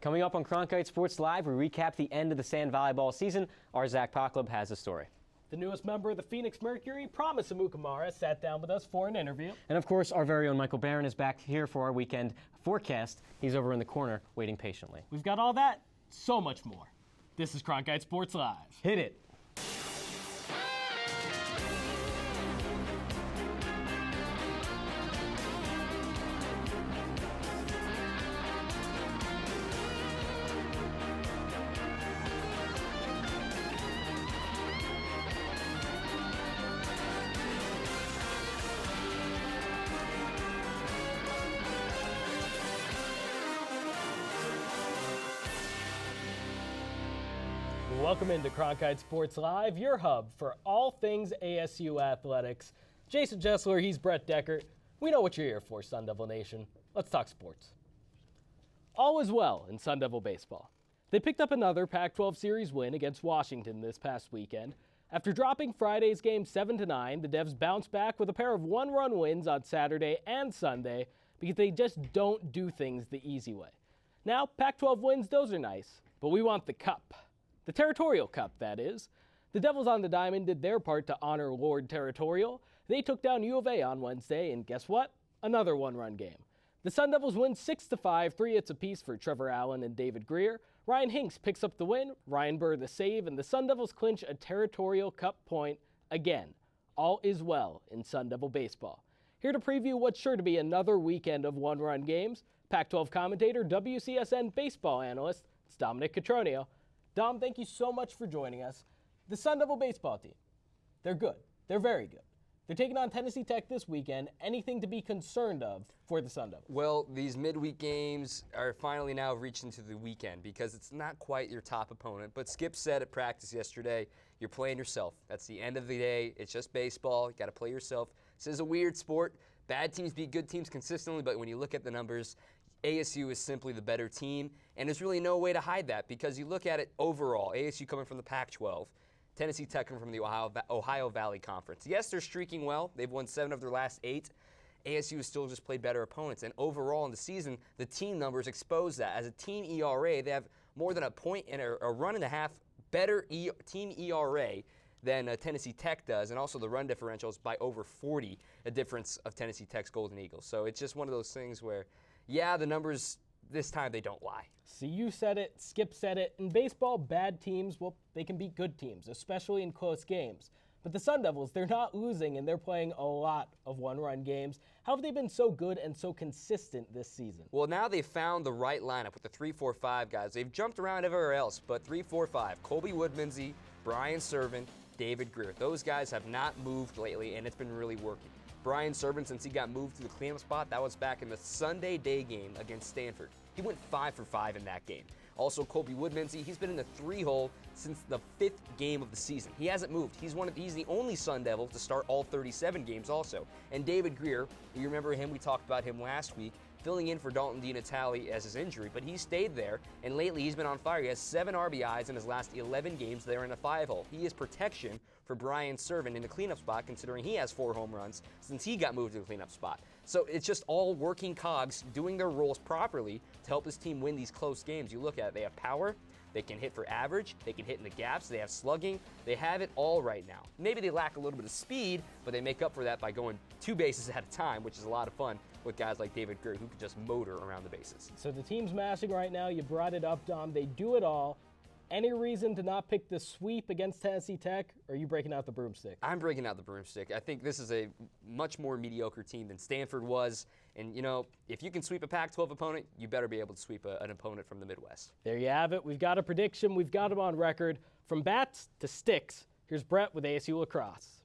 Coming up on Cronkite Sports Live, we recap the end of the Sand Volleyball season. Our Zach Pocklub has a story. The newest member of the Phoenix Mercury, Promise Amukamara, sat down with us for an interview. And of course, our very own Michael Barron is back here for our weekend forecast. He's over in the corner waiting patiently. We've got all that, so much more. This is Cronkite Sports Live. Hit it. Welcome into Cronkite Sports Live, your hub for all things ASU athletics. Jason Jessler, he's Brett Deckert. We know what you're here for, Sun Devil Nation. Let's talk sports. All is well in Sun Devil baseball. They picked up another Pac-12 series win against Washington this past weekend. After dropping Friday's game 7-9, the Devs bounced back with a pair of one-run wins on Saturday and Sunday because they just don't do things the easy way. Now, Pac-12 wins, those are nice, but we want the cup. The Territorial Cup, that is. The Devils on the Diamond did their part to honor Lord Territorial. They took down U of A on Wednesday, and guess what? Another one-run game. The Sun Devils win 6-5, 3 hits apiece for Trevor Allen and David Greer. Ryan Hinks picks up the win, Ryan Burr the save, and the Sun Devils clinch a Territorial Cup point again. All is well in Sun Devil baseball. Here to preview what's sure to be another weekend of one-run games, Pac-12 commentator, WCSN baseball analyst, it's Dominic Catronio. Dom, thank you so much for joining us. The Sun Devil baseball team, they're good. They're very good. They're taking on Tennessee Tech this weekend. Anything to be concerned of for the Sun Devils? Well, these midweek games are finally now reached into the weekend because it's not quite your top opponent. But Skip said at practice yesterday, you're playing yourself. That's the end of the day. It's just baseball. You got to play yourself. This is a weird sport. Bad teams beat good teams consistently, but when you look at the numbers, ASU is simply the better team, and there's really no way to hide that because you look at it overall, ASU coming from the Pac-12, Tennessee Tech coming from the Ohio Valley Conference. Yes, they're streaking well. They've won 7 of their last 8. ASU has still just played better opponents, and overall in the season, the team numbers expose that. As a team ERA, they have more than a point and a run and a half better team ERA than Tennessee Tech does, and also the run differential is by over 40, a difference of Tennessee Tech's Golden Eagles. So it's just one of those things where, yeah, the numbers this time they don't lie. See, you said it, Skip said it. In baseball, bad teams, well, they can beat good teams, especially in close games. But the Sun Devils, they're not losing, and they're playing a lot of one-run games. How have they been so good and so consistent this season? Well, now they've found the right lineup with the 3-4-5 guys. They've jumped around everywhere else, but 3-4-5, Colby Woodmansey, Brian Servant, David Greer. Those guys have not moved lately, and it's been really working. Brian Servant, since he got moved to the cleanup spot, that was back in the Sunday day game against Stanford. He went 5 for 5 in that game. Also, Colby Woodmansey, he's been in the 3-hole since the 5th game of the season. He hasn't moved. He's the only Sun Devil to start all 37 games also. And David Greer, you remember him, we talked about him last week, filling in for Dalton DiNatale as his injury, but he stayed there, and lately he's been on fire. He has 7 RBIs in his last 11 games. They're in a 5-hole. He is protection for Brian Servant in the cleanup spot, considering he has 4 home runs since he got moved to the cleanup spot. So it's just all working cogs doing their roles properly to help this team win these close games. You look at it, they have power, they can hit for average, they can hit in the gaps, they have slugging, they have it all right now. Maybe they lack a little bit of speed, but they make up for that by going 2 bases at a time, which is a lot of fun with guys like David Greer who can just motor around the bases. So the team's mashing right now. You brought it up, Dom. They do it all. Any reason to not pick the sweep against Tennessee Tech, or are you breaking out the broomstick? I'm breaking out the broomstick. I think this is a much more mediocre team than Stanford was. And, you know, if you can sweep a Pac-12 opponent, you better be able to sweep an opponent from the Midwest. There you have it. We've got a prediction. We've got them on record. From bats to sticks, here's Brett with ASU Lacrosse.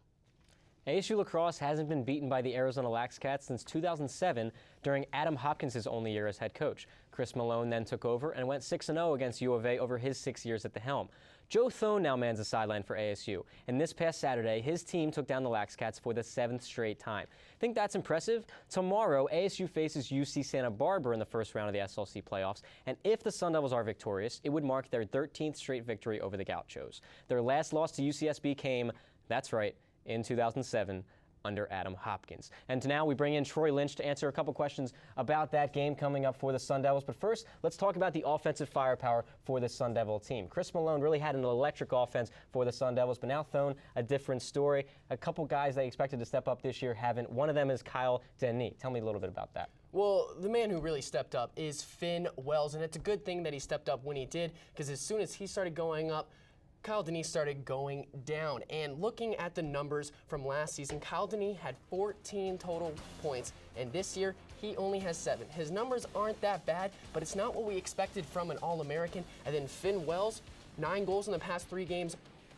ASU Lacrosse hasn't been beaten by the Arizona Laxcats since 2007 during Adam Hopkins' only year as head coach. Chris Malone then took over and went 6-0 against U of A over his 6 years at the helm. Joe Thone now mans the sideline for ASU, and this past Saturday, his team took down the Laxcats for the 7th straight time. Think that's impressive? Tomorrow, ASU faces UC Santa Barbara in the first round of the SLC playoffs, and if the Sun Devils are victorious, it would mark their 13th straight victory over the Gauchos. Their last loss to UCSB came, that's right, in 2007 under Adam Hopkins. And now we bring in Troy Lynch to answer a couple questions about that game coming up for the Sun Devils. But first, let's talk about the offensive firepower for the Sun Devil team. Chris Malone really had an electric offense for the Sun Devils, but now thrown a different story. A couple guys they expected to step up this year haven't. One of them is Kyle Denis. Tell me a little bit about that. Well, the man who really stepped up is Finn Wells, and it's a good thing that he stepped up when he did, because as soon as he started going up, Kyle Denis started going down. And looking at the numbers from last season, Kyle Denis had 14 total points, and this year he only has 7. His numbers aren't that bad, but it's not what we expected from an All-American. And then Finn Wells, 9 goals in the past 3 games.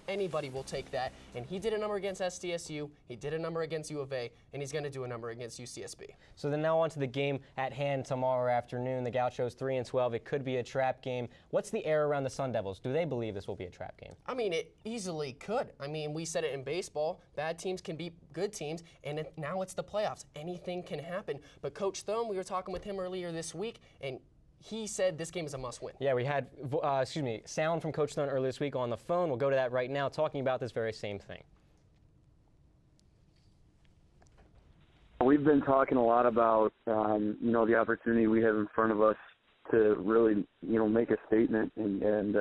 Anybody will take that. And he did a number against SDSU, he did a number against U of A, and he's going to do a number against UCSB. So then now on to the game at hand tomorrow afternoon. The Gauchos 3-12. It could be a trap game. What's the air around the Sun Devils? Do they believe this will be a trap game? I mean, it easily could. I mean, we said it in baseball. Bad teams can beat good teams, and now it's the playoffs. Anything can happen. But Coach Thome, we were talking with him earlier this week, and he said this game is a must-win. Yeah, we had sound from Coach Thome earlier this week on the phone. We'll go to that right now, talking about this very same thing. We've been talking a lot about, the opportunity we have in front of us to really, make a statement and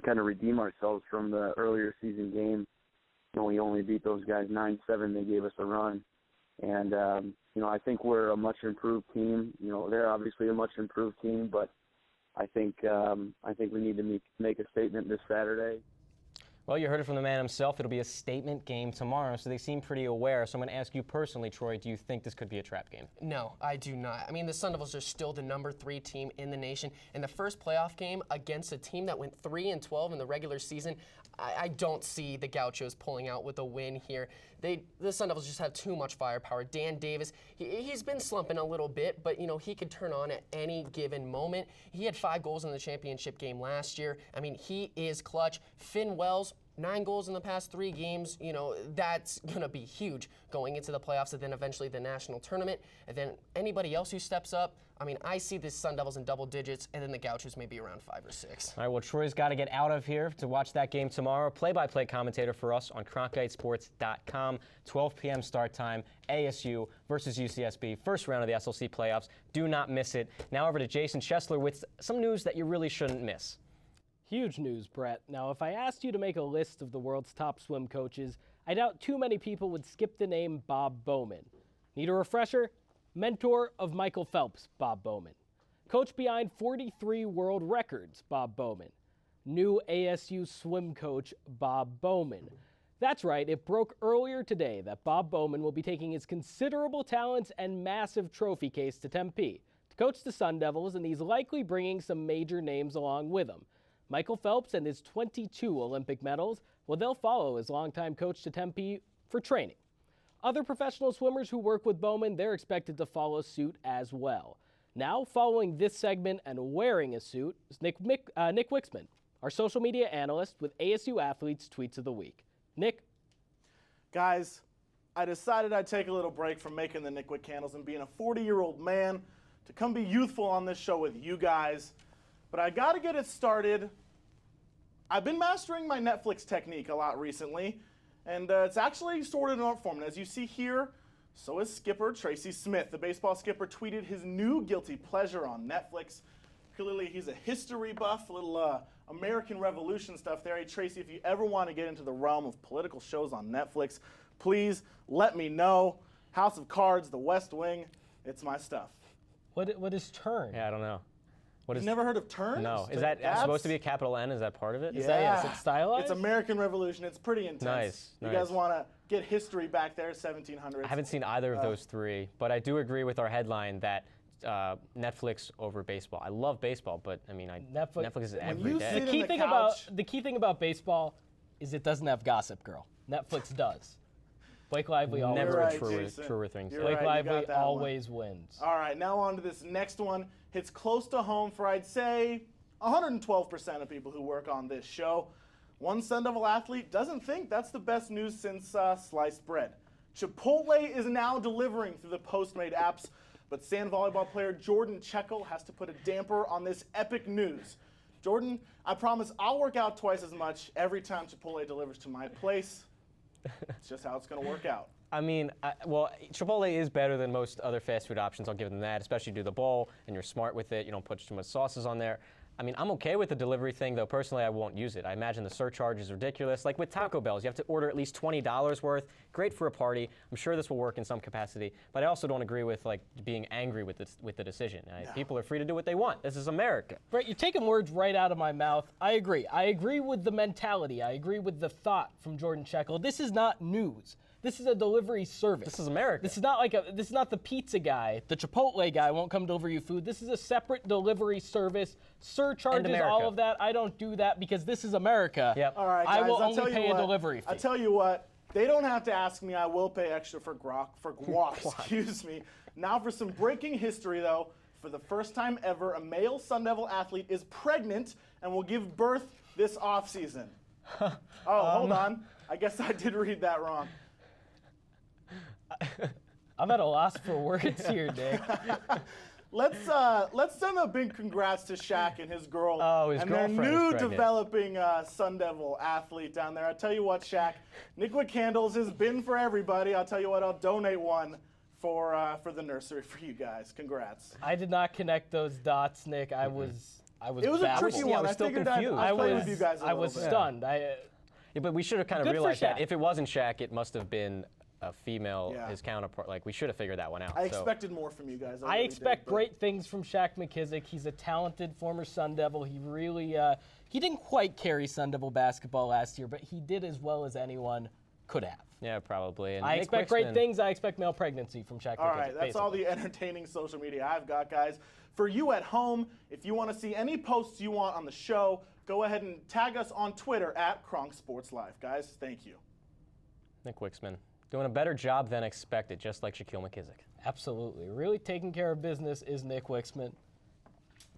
kind of redeem ourselves from the earlier season game. We only beat those guys 9-7. They gave us a run. And, I think we're a much improved team. They're obviously a much improved team, but I think we need to make a statement this Saturday. Well, you heard it from the man himself. It'll be a statement game tomorrow, so they seem pretty aware. So I'm going to ask you personally, Troy, do you think this could be a trap game? No, I do not. I mean, the Sun Devils are still the number 3 team in the nation. In the first playoff game against a team that went 3-12 in the regular season, I don't see the Gauchos pulling out with a win here. The Sun Devils just have too much firepower. Dan Davis, he's been slumping a little bit, but he could turn on at any given moment. He had 5 goals in the championship game last year. I mean, he is clutch. Finn Wells, 9 goals in the past 3 games. That's going to be huge going into the playoffs and then eventually the national tournament. And then anybody else who steps up, I mean, I see the Sun Devils in double digits, and then the Gauchos maybe around 5 or 6. All right, well, Troy's got to get out of here to watch that game tomorrow. Play-by-play commentator for us on CronkiteSports.com. 12 p.m. start time, ASU versus UCSB. First round of the SLC playoffs. Do not miss it. Now over to Jason Chesler with some news that you really shouldn't miss. Huge news, Brett. Now, if I asked you to make a list of the world's top swim coaches, I doubt too many people would skip the name Bob Bowman. Need a refresher? Mentor of Michael Phelps, Bob Bowman. Coach behind 43 world records, Bob Bowman. New ASU swim coach, Bob Bowman. That's right, it broke earlier today that Bob Bowman will be taking his considerable talents and massive trophy case to Tempe to coach the Sun Devils, and he's likely bringing some major names along with him. Michael Phelps and his 22 Olympic medals, well, they'll follow his longtime coach to Tempe for training. Other professional swimmers who work with Bowman, they're expected to follow suit as well. Now, following this segment and wearing a suit is Nick Wixman, our social media analyst with ASU Athletes Tweets of the Week. Nick? Guys, I decided I'd take a little break from making the Nick Wick candles and being a 40-year-old man to come be youthful on this show with you guys. But I got to get it started. I've been mastering my Netflix technique a lot recently, and it's actually sorted in art form. And as you see here, so is skipper Tracy Smith. The baseball skipper tweeted his new guilty pleasure on Netflix. Clearly, he's a history buff, a little American Revolution stuff there. Hey, Tracy, if you ever want to get into the realm of political shows on Netflix, please let me know. House of Cards, The West Wing, it's my stuff. What is Turn? Yeah, I don't know. You've never heard of Turn? No. Is that supposed to be a capital N? Is that part of it? Yeah. Is it stylized? It's American Revolution. It's pretty intense. Nice. You guys want to get history back there, 1700s. I haven't seen either of those 3, but I do agree with our headline that Netflix over baseball. I love baseball, but I mean, Netflix is every day. The key thing about baseball is it doesn't have Gossip Girl. Netflix does. Blake Lively always Never right, truer things. Blake Lively always wins. All right, now on to this next one. Hits close to home for, I'd say, 112% of people who work on this show. One Sun Devil athlete doesn't think that's the best news since sliced bread. Chipotle is now delivering through the Postmate apps, but Sand Volleyball player Jordan Checkle has to put a damper on this epic news. Jordan, I promise I'll work out twice as much every time Chipotle delivers to my place. It's just how it's going to work out. I mean, well, Chipotle is better than most other fast food options. I'll give them that, especially do the bowl, and you're smart with it. You don't put too much sauces on there. I mean, I'm okay with the delivery thing, though. Personally, I won't use it. I imagine the surcharge is ridiculous. Like with Taco Bells, you have to order at least $20 worth. Great for a party. I'm sure this will work in some capacity, but I also don't agree with like being angry with the decision. People are free to do what they want. This is America. Brett, you're taking words right out of my mouth. I agree. I agree with the mentality. I agree with the thought from Jordan Sheckle. This is not news. This is a delivery service. This is America. This is not this is not the pizza guy, the Chipotle guy won't come deliver you food. This is a separate delivery service. Surcharges, all of that. I don't do that because this is America. Yep. All right, guys, I will I'll tell only you pay a what, delivery fee. I'll tell you what, they don't have to ask me. I will pay extra for guac, excuse me. Now for some breaking history, though. For the first time ever, a male Sun Devil athlete is pregnant and will give birth this offseason. Hold on. I guess I did read that wrong. I'm at a loss for words here, Nick. Let's send a big congrats to Shaq and his girl his and their girlfriend is new pregnant. developing Sun Devil athlete down there. I tell you what, Shaq, Nickwood Candles has been for everybody. I'll tell you what, I'll donate one for the nursery for you guys. Congrats. I did not connect those dots, Nick. I was It was a baffled. tricky Yeah, I one. was I still figured confused. I'd play with you guys a I little was bit. stunned. Yeah, but we should have kind of Good for realized that Shaq. if it wasn't Shaq, it must have been a female, Yeah. his counterpart. Like, we should have figured that one out. I so. expected more from you guys. I really expect did, but- great things from Shaq McKissick. He's a talented former Sun Devil. He really, he didn't quite carry Sun Devil basketball last year, but he did as well as anyone could have. Yeah, probably. And I Nick expect great Wixman- things. I expect male pregnancy from Shaq All McKissick. right, that's all basically. the entertaining social media I've got, guys. For you at home, if you want to see any posts you want on the show, go ahead and tag us on Twitter at Cronkite Sports Live. Guys, thank you. Nick Wixman doing a better job than expected, just like Shaquille McKissick. Absolutely. Really taking care of business is Nick Wixman.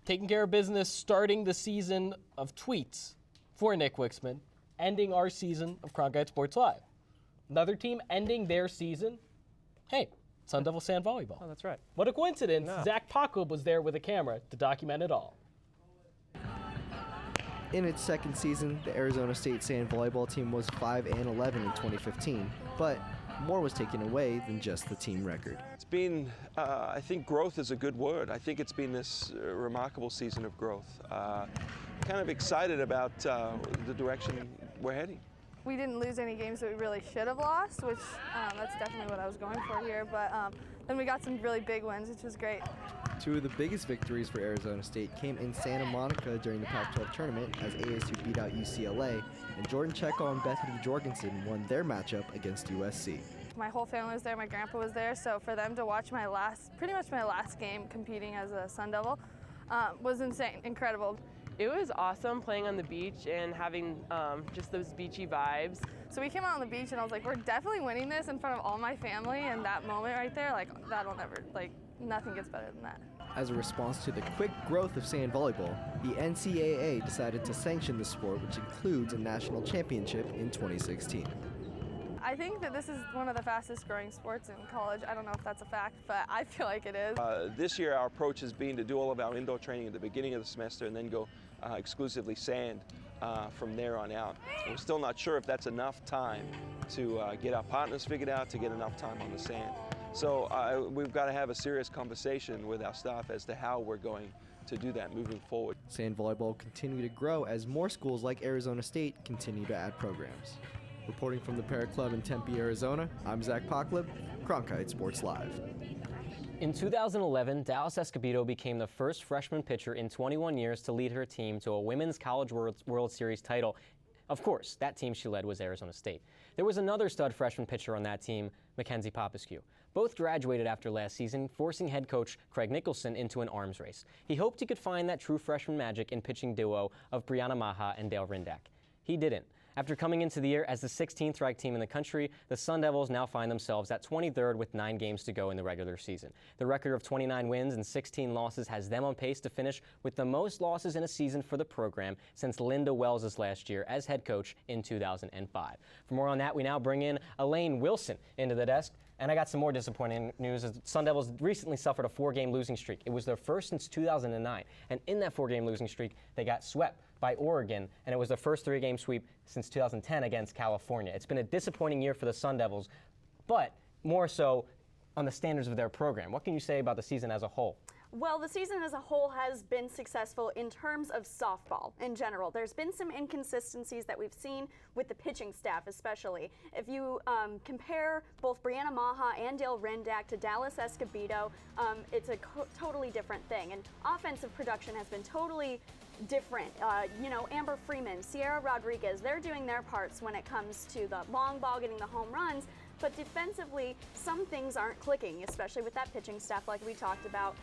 Taking care of business, starting the season of tweets for Nick Wixman, ending our season of Cronkite Sports Live. Another team ending their season. Hey, Sun Devil Sand Volleyball. Oh, that's right. What a coincidence. No. Zach Poklub was there with a camera to document it all. In its second season, the Arizona State Sand Volleyball team was 5-11 in 2015, but more was taken away than just the team record. It's been, I think growth is a good word. I think it's been this remarkable season of growth. Kind of excited about the direction we're heading. We didn't lose any games that we really should have lost, which that's definitely what I was going for here. But then we got some really big wins, which was great. Two of the biggest victories for Arizona State came in Santa Monica during the Pac-12 tournament as ASU beat out UCLA, and Jordan Checkle and Bethany Jorgensen won their matchup against USC. My whole family was there, my grandpa was there, so for them to watch pretty much my last game competing as a Sun Devil was insane, incredible. It was awesome playing on the beach and having just those beachy vibes. So we came out on the beach and I was like, we're definitely winning this in front of all my family, and that moment right there, like that'll never, like nothing gets better than that. As a response to the quick growth of sand volleyball, the NCAA decided to sanction the sport, which includes a national championship in 2016. I think that this is one of the fastest growing sports in college. I don't know if that's a fact, but I feel like it is. This year our approach has been to do all of our indoor training at the beginning of the semester and then go exclusively sand from there on out. We're still not sure if that's enough time to get our partners figured out, to get enough time on the sand. So we've got to have a serious conversation with our staff as to how we're going to do that moving forward. Sand volleyball will continue to grow as more schools like Arizona State continue to add programs. Reporting from the Parrot Club in Tempe, Arizona, I'm Zach Poklub, Cronkite Sports Live. In 2011, Dallas Escobedo became the first freshman pitcher in 21 years to lead her team to a Women's College World Series title. Of course, that team she led was Arizona State. There was another stud freshman pitcher on that team, Mackenzie Popescu. Both graduated after last season, forcing head coach Craig Nicholson into an arms race. He hoped he could find that true freshman magic in pitching duo of Brianna Maha and Dale Rindak. He didn't. After coming into the year as the 16th ranked team in the country, the Sun Devils now find themselves at 23rd with 9 games to go in the regular season. The record of 29 wins and 16 losses has them on pace to finish with the most losses in a season for the program since Linda Wells' last year as head coach in 2005. For more on that, we now bring in Elaine Wilson into the desk. And I got some more disappointing news. The Sun Devils recently suffered a 4-game losing streak. It was their first since 2009. And in that 4-game losing streak, they got swept by Oregon, and it was their first 3-game sweep since 2010 against California. It's been a disappointing year for the Sun Devils, but more so on the standards of their program. What can you say about the season as a whole? Well, the season as a whole has been successful in terms of softball in general. There's been some inconsistencies that we've seen with the pitching staff especially. If you compare both Brianna Maha and Dale Rendak to Dallas Escobedo, it's a totally different thing. And offensive production has been totally different. Amber Freeman, Sierra Rodriguez, they're doing their parts when it comes to the long ball, getting the home runs. But defensively, some things aren't clicking, especially with that pitching staff like we talked about.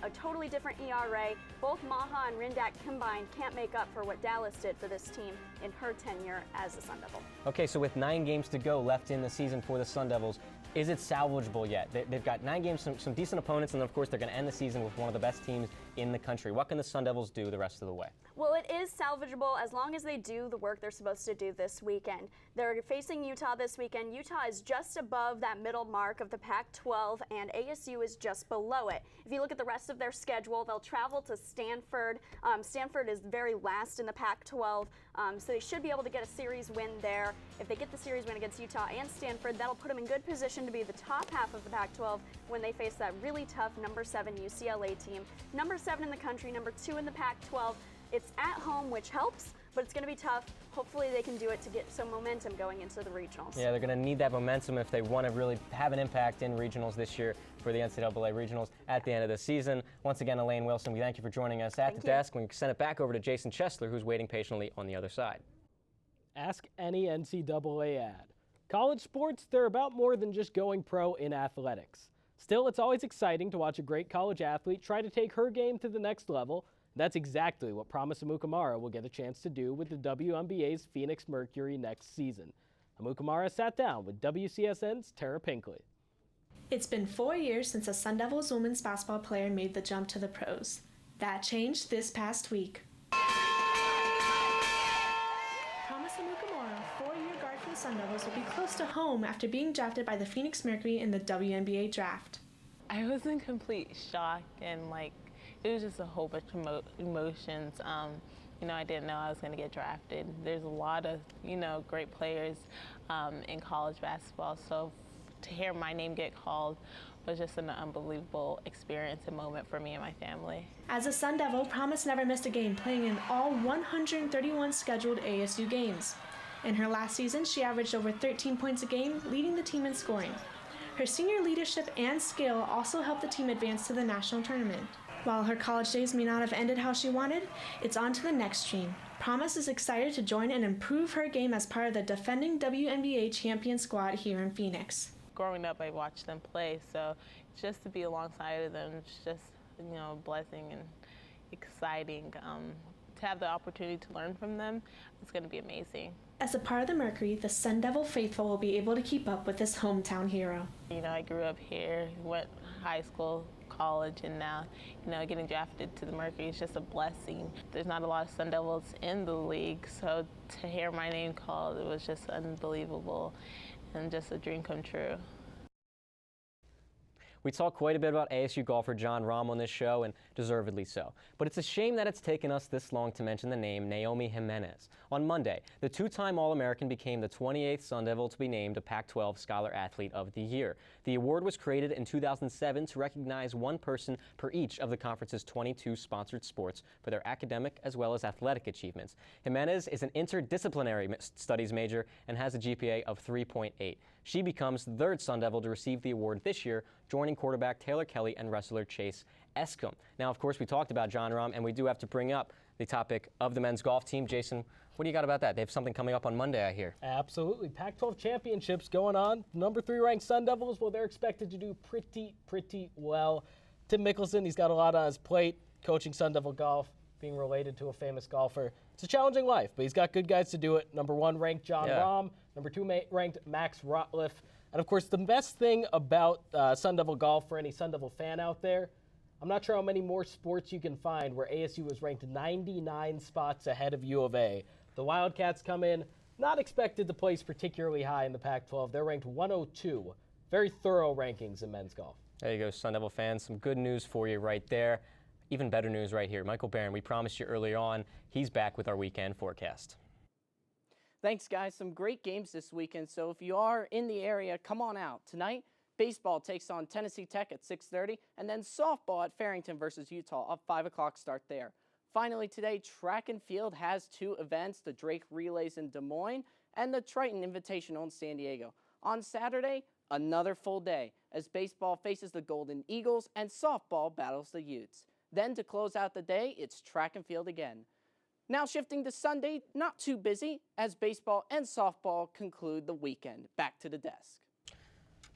A totally different ERA. Both Maha and Rendak combined can't make up for what Dallas did for this team in her tenure as a Sun Devil. Okay, so with 9 games to go left in the season for the Sun Devils, is it salvageable yet? They've got 9 games, some decent opponents, and of course they're going to end the season with one of the best teams in the country. What can the Sun Devils do the rest of the way? Well, it is salvageable as long as they do the work they're supposed to do this weekend. They're facing Utah this weekend. Utah is just above that middle mark of the Pac-12, and ASU is just below it. If you look at the rest of their schedule, they'll travel to Stanford. Stanford is very last in the Pac-12, so they should be able to get a series win there. If they get the series win against Utah and Stanford, that'll put them in good position to be the top half of the Pac-12 when they face that really tough number 7 UCLA team. Number 7 in the country, number 2 in the Pac-12. It's at home, which helps, but it's going to be tough. Hopefully they can do it to get some momentum going into the regionals. Yeah, they're going to need that momentum if they want to really have an impact in regionals this year for the NCAA regionals at the end of the season. Once again, Elaine Wilson, we thank you for joining us at the desk. We send it back over to Jason Chesler, who's waiting patiently on the other side. Ask any NCAA ad. College sports, they're about more than just going pro in athletics. Still, it's always exciting to watch a great college athlete try to take her game to the next level. That's exactly what Promise Amukamara will get a chance to do with the WNBA's Phoenix Mercury next season. Amukamara sat down with WCSN's Tara Pinkley. It's been 4 years since a Sun Devils women's basketball player made the jump to the pros. That changed this past week. Promise Amukamara, 4-year guard for the Sun Devils, will be close to home after being drafted by the Phoenix Mercury in the WNBA draft. I was in complete shock and it was just a whole bunch of emotions. I didn't know I was going to get drafted. There's a lot of, great players in college basketball. So to hear my name get called was just an unbelievable experience and moment for me and my family. As a Sun Devil, Promise never missed a game, playing in all 131 scheduled ASU games. In her last season, she averaged over 13 points a game, leading the team in scoring. Her senior leadership and skill also helped the team advance to the national tournament. While her college days may not have ended how she wanted, it's on to the next dream. Promise is excited to join and improve her game as part of the defending WNBA champion squad here in Phoenix. Growing up, I watched them play, so just to be alongside of them, it's just, a blessing and exciting. To have the opportunity to learn from them, it's going to be amazing. As a part of the Mercury, the Sun Devil faithful will be able to keep up with this hometown hero. I grew up here, went high school, college, and now, getting drafted to the Mercury is just a blessing. There's not a lot of Sun Devils in the league, so to hear my name called, it was just unbelievable and just a dream come true. We talk quite a bit about ASU golfer Jon Rahm on this show, and deservedly so. But it's a shame that it's taken us this long to mention the name Naomi Jimenez. On Monday, the 2-time All-American became the 28th Sun Devil to be named a Pac-12 Scholar Athlete of the Year. The award was created in 2007 to recognize one person per each of the conference's 22 sponsored sports for their academic as well as athletic achievements. Jimenez is an interdisciplinary studies major and has a GPA of 3.8. She becomes the 3rd Sun Devil to receive the award this year, joining quarterback Taylor Kelly and wrestler Chase Escombe. Now, of course, we talked about Jon Rahm, and we do have to bring up the topic of the men's golf team. Jason, what do you got about that? They have something coming up on Monday, I hear. Absolutely. Pac-12 championships going on. Number 3 ranked Sun Devils, well, they're expected to do pretty well. Tim Mickelson, he's got a lot on his plate, coaching Sun Devil golf, being related to a famous golfer. It's a challenging life, but he's got good guys to do it. Number 1 ranked Jon Rahm. Number 2 ranked Max Rotliff. And, of course, the best thing about Sun Devil golf for any Sun Devil fan out there, I'm not sure how many more sports you can find where ASU is ranked 99 spots ahead of U of A. The Wildcats come in, not expected to place particularly high in the Pac-12. They're ranked 102. Very thorough rankings in men's golf. There you go, Sun Devil fans. Some good news for you right there. Even better news right here. Michael Barron, we promised you earlier on, he's back with our weekend forecast. Thanks, guys. Some great games this weekend, so if you are in the area, come on out. Tonight, Baseball takes on Tennessee Tech at 6:30, and then softball at Farrington versus Utah, a 5 o'clock start there. Finally today, track and field has 2 events, the Drake Relays in Des Moines and the Triton Invitational in San Diego. On Saturday, another full day as baseball faces the Golden Eagles and softball battles the Utes. Then to close out the day, it's track and field again. Now shifting to Sunday, not too busy as baseball and softball conclude the weekend. Back to the desk.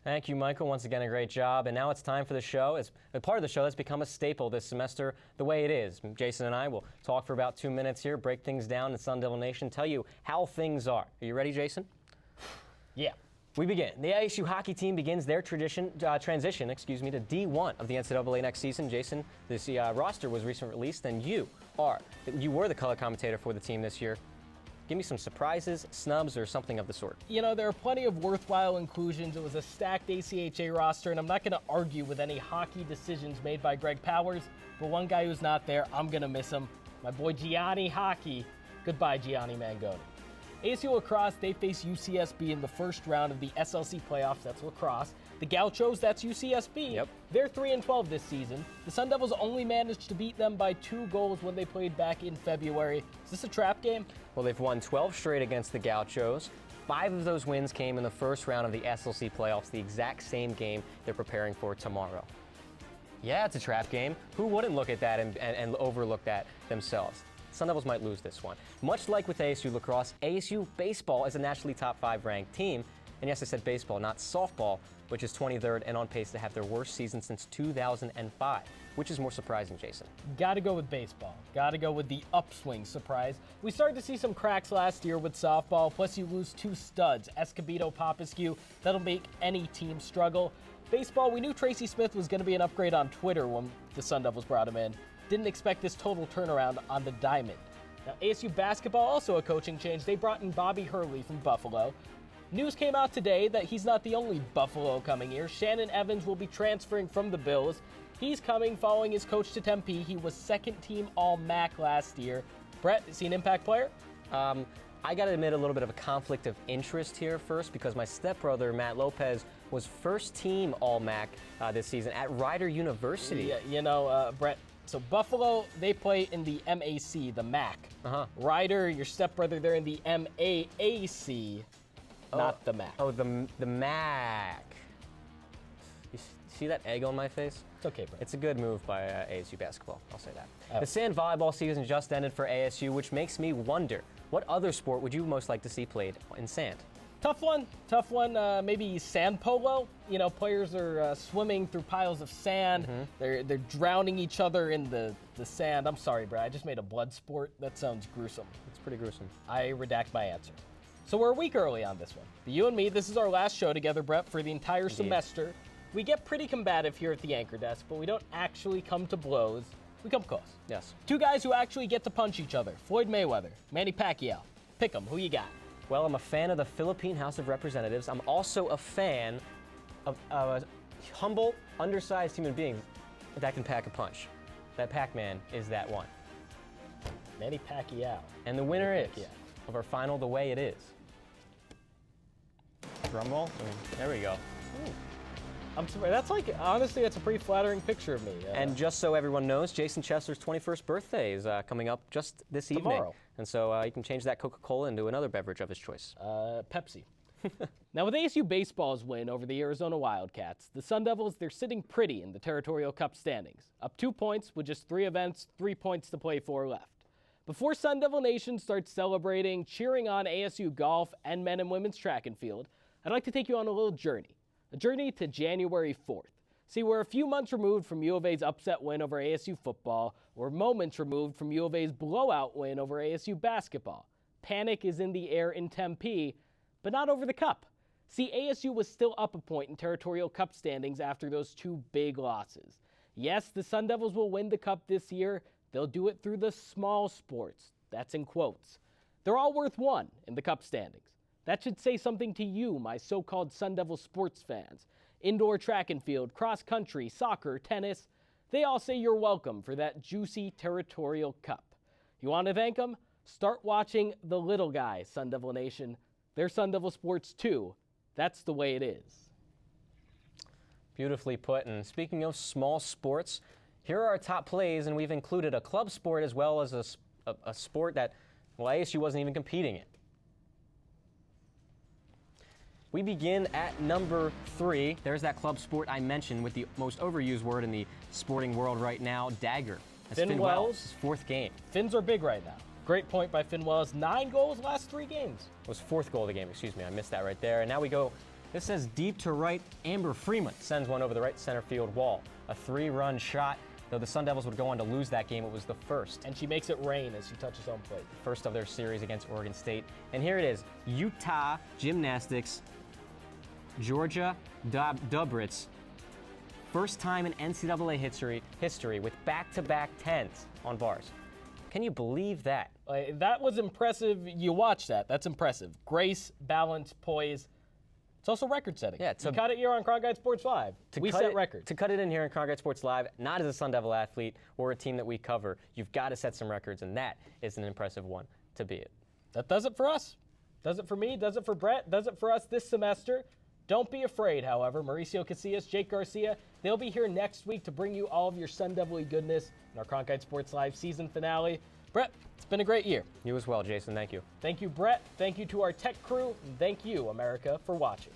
Thank you, Michael. Once again, a great job. And now it's time for the show. It's a part of the show that's become a staple this semester, the way it is. Jason and I will talk for about 2 minutes here, break things down in Sun Devil Nation, tell you how things are. Are you ready, Jason? Yeah. We begin. The ASU hockey team begins their transition to D1 of the NCAA next season. Jason, this roster was recently released, and you were the color commentator for the team this year. Give me some surprises, snubs, or something of the sort. You know, there are plenty of worthwhile inclusions. It was a stacked ACHA roster, and I'm not going to argue with any hockey decisions made by Greg Powers, but one guy who's not there, I'm going to miss him. My boy Gianni Hockey. Goodbye, Gianni Mangoni. ASU lacrosse, they face UCSB in the first round of the SLC playoffs. That's lacrosse. The Gauchos, that's UCSB. Yep. They're 3-12 this season. The Sun Devils only managed to beat them by 2 goals when they played back in February. Is this a trap game? Well, they've won 12 straight against the Gauchos. 5 of those wins came in the first round of the SLC playoffs, the exact same game they're preparing for tomorrow. Yeah, it's a trap game. Who wouldn't look at that and overlook that themselves? Sun Devils might lose this one. Much like with ASU lacrosse, ASU baseball is a nationally top 5 ranked team. And yes, I said baseball, not softball, which is 23rd and on pace to have their worst season since 2005. Which is more surprising, Jason? Got to go with baseball. Got to go with the upswing surprise. We started to see some cracks last year with softball, plus you lose 2 studs, Escobedo, Popescu. That'll make any team struggle. Baseball, we knew Tracy Smith was going to be an upgrade on Twitter when the Sun Devils brought him in. Didn't expect this total turnaround on the diamond. Now, ASU basketball, also a coaching change. They brought in Bobby Hurley from Buffalo. News came out today that he's not the only Buffalo coming here. Shannon Evans will be transferring from the Bills. He's coming following his coach to Tempe. He was second-team All-MAC last year. Brett, is he an impact player? I got to admit a little bit of a conflict of interest here first because my stepbrother, Matt Lopez, was first-team All-MAC this season at Rider University. Yeah, you know, Brett, so Buffalo, they play in the MAC, the MAC. Rider, your stepbrother, they're in the MAAC, not the MAC. Oh, the MAC. You see that egg on my face? It's okay, Brett. It's a good move by ASU basketball, I'll say that. The Sand Volleyball season just ended for ASU, which makes me wonder, what other sport would you most like to see played in sand? Tough one. Maybe sand polo. You know, players are swimming through piles of sand. They're drowning each other in the sand. I'm sorry, Brad. I just made a blood sport. That sounds gruesome. It's pretty gruesome. I redact my answer. So we're a week early on this one. But you and me, this is our last show together, Brett, for the entire semester. We get pretty combative here at the anchor desk, but we don't actually come to blows. We come close. Yes. 2 guys who actually get to punch each other. Floyd Mayweather, Manny Pacquiao. Pick 'em. Who you got? Well, I'm a fan of the Philippine House of Representatives. I'm also a fan of a humble, undersized human being that can pack a punch. That Pac-Man is that one. Manny Pacquiao. And the winner of our final, The Way It Is. Drum roll. There we go. Ooh. I'm surprised. That's honestly, that's a pretty flattering picture of me. And just so everyone knows, Jason Chesler's 21st birthday is coming up just this evening. And so you can change that Coca-Cola into another beverage of his choice. Pepsi. Now, with ASU baseball's win over the Arizona Wildcats, the Sun Devils, they're sitting pretty in the Territorial Cup standings, up 2 points with just 3 events, 3 points to play for left. Before Sun Devil Nation starts celebrating, cheering on ASU golf and men and women's track and field, I'd like to take you on a little journey. A journey to January 4th. See, we're a few months removed from U of A's upset win over ASU football. We're moments removed from U of A's blowout win over ASU basketball. Panic is in the air in Tempe, but not over the cup. See, ASU was still up a point in Territorial Cup standings after those 2 big losses. Yes, the Sun Devils will win the cup this year. They'll do it through the small sports. That's in quotes. They're all worth 1 in the cup standings. That should say something to you, my so-called Sun Devil sports fans. Indoor track and field, cross country, soccer, tennis, they all say you're welcome for that juicy Territorial Cup. You want to thank them? Start watching The Little Guys, Sun Devil Nation. They're Sun Devil sports too. That's the way it is. Beautifully put. And speaking of small sports, here are our top plays, and we've included a club sport as well as a sport that, well, ASU wasn't even competing in. We begin at number 3. There's that club sport I mentioned with the most overused word in the sporting world right now, dagger. That's Finn Wells' 4th game. Finns are big right now. Great point by Finn Wells. 9 goals last 3 games. It was 4th goal of the game, excuse me. I missed that right there. And now we go, this says deep to right. Amber Freeman sends one over the right center field wall. A 3-run shot. Though the Sun Devils would go on to lose that game, it was the first. And she makes it rain as she touches home plate. First of their series against Oregon State. And here it is, Utah Gymnastics, Georgia Dubritz. First time in NCAA history with back-to-back 10s on bars. Can you believe that? That was impressive. You watch that. That's impressive. Grace, balance, poise. It's also record-setting. Yeah, you cut it here on Cronkite Sports Live. We set records. To cut it in here on Cronkite Sports Live, not as a Sun Devil athlete or a team that we cover, you've got to set some records, and that is an impressive one to be it. That does it for us. Does it for me, does it for Brett, does it for us this semester. Don't be afraid, however. Mauricio Casillas, Jake Garcia, they'll be here next week to bring you all of your Sun Devil-y goodness in our Cronkite Sports Live season finale. Brett, it's been a great year. You as well, Jason. Thank you. Thank you, Brett. Thank you to our tech crew. And thank you, America, for watching.